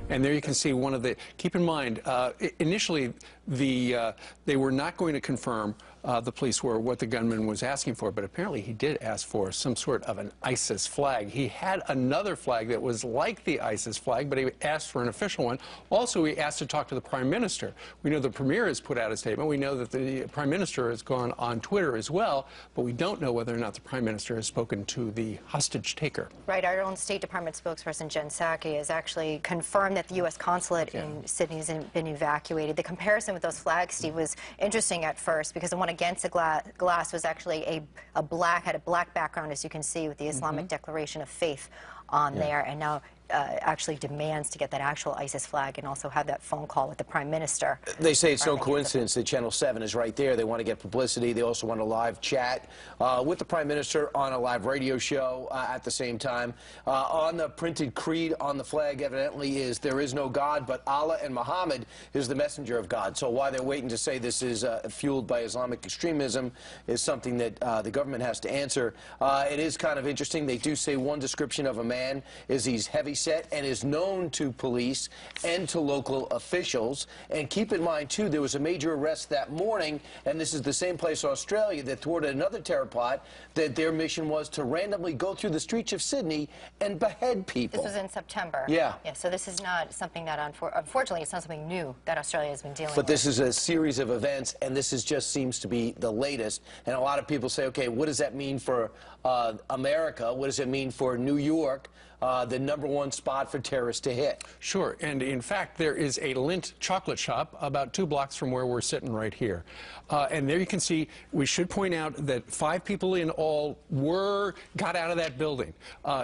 And there you can see one of the, keep in mind, initially they were not going to confirm, the police were, what the gunman was asking for, but apparently he did ask for some sort of an ISIS flag. He had another flag that was like the ISIS flag, but he asked for an official one. Also, he asked to talk to the Prime Minister. We know the Premier has put out a statement. We know that the Prime Minister has gone on Twitter as well, but we don't know whether or not the Prime Minister has spoken to the hostage taker. Right. Our own State Department spokesperson, Jen Psaki, has actually confirmed that the U.S. consulate in Sydney has been evacuated. The comparison with those flags, Steve, was interesting at first because the one against the glass was actually had a black background, as you can see, with the Islamic Declaration of Faith on there, and now actually demands to get that actual ISIS flag and also have that phone call with the Prime Minister. They say it's no coincidence that Channel 7 is right there. They want to get publicity. They also want a live chat with the Prime Minister on a live radio show at the same time. On the printed creed on the flag evidently is there is no God, but Allah and Muhammad is the messenger of God. So why they're waiting to say this is fueled by Islamic extremism is something that the government has to answer. It is kind of interesting. They do say one description of a man is he's heavy set and is known to police and to local officials. And keep in mind, too, there was a major arrest that morning, and this is the same place, Australia, that thwarted another terror plot, that their mission was to randomly go through the streets of Sydney and behead people. This was in September. Yeah. Yeah, so this is not something that, unfortunately, it's not something new that Australia has been dealing with. But this is a series of events, and this just seems to be the latest. And a lot of people say, okay, what does that mean for America? What does it mean for New York? The #1 spot for terrorists to hit. Sure, and in fact, there is a Lindt chocolate shop about 2 blocks from where we're sitting right here. And there you can see, we should point out that 5 people in all got out of that building.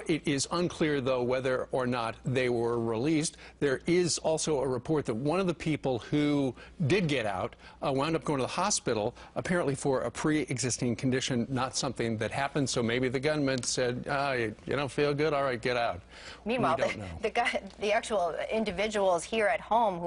It is unclear, though, whether or not they were released. There is also a report that one of the people who did get out wound up going to the hospital, apparently for a pre-existing condition, not something that happened. So maybe the gunman said, you don't feel good? All right, get out. Meanwhile, the actual individuals here at home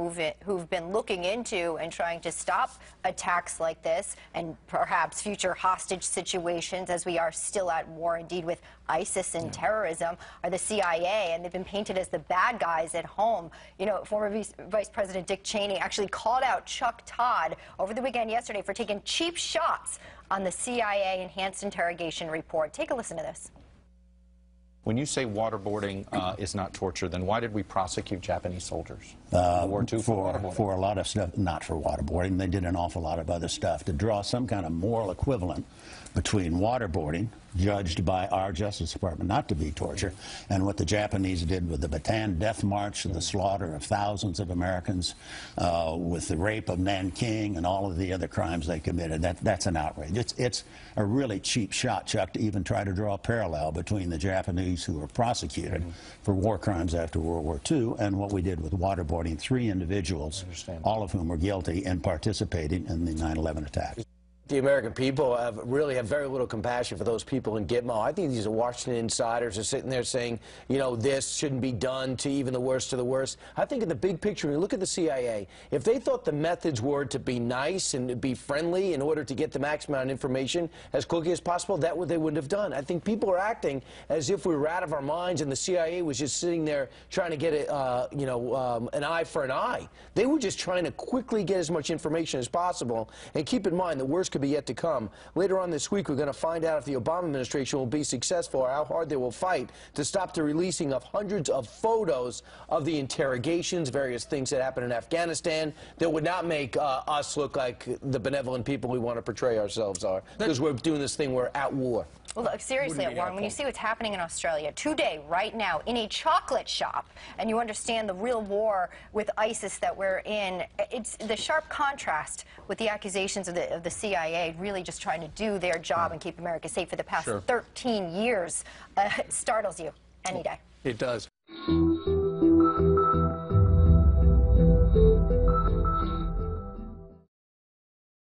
who've been looking into and trying to stop attacks like this and perhaps future hostage situations, as we are still at war indeed with ISIS and terrorism, are the CIA, and they've been painted as the bad guys at home. You know, former Vice President Dick Cheney actually called out Chuck Todd over the weekend yesterday for taking cheap shots on the CIA enhanced interrogation report. Take a listen to this. When you say waterboarding is not torture, then why did we prosecute Japanese soldiers in World War II for waterboarding? For a lot of stuff, not for waterboarding. They did an awful lot of other stuff to draw some kind of moral equivalent between waterboarding, judged by our Justice Department not to be torture, and what the Japanese did with the Bataan Death March and the slaughter of thousands of Americans, with the rape of Nanking and all of the other crimes they committed. That's an outrage. It's a really cheap shot, Chuck, to even try to draw a parallel between the Japanese who were prosecuted for war crimes after World War II and what we did with waterboarding 3 individuals, all of whom were guilty in participating in the 9/11 attacks. The American people really have very little compassion for those people in Gitmo. I think these are Washington insiders are sitting there saying, you know, this shouldn't be done to even the worst of the worst. I think in the big picture, when you look at the CIA, if they thought the methods were to be nice and to be friendly in order to get the maximum amount of information as quickly as possible, that's what they would have done. I think people are acting as if we were out of our minds and the CIA was just sitting there trying to get an eye for an eye. They were just trying to quickly get as much information as possible. And keep in mind, the worst could be yet to come. Later on this week, we're going to find out if the Obama administration will be successful or how hard they will fight to stop the releasing of hundreds of photos of the interrogations, various things that happened in Afghanistan that would not make us look like the benevolent people we want to portray ourselves are, because we're doing this thing, we're at war. Well, look, seriously, Warren, when you see what's happening in Australia today, right now, in a chocolate shop, and you understand the real war with ISIS that we're in, it's the sharp contrast with the accusations of the CIA really just trying to do their job and keep America safe for the past 13 years startles you any day. It does.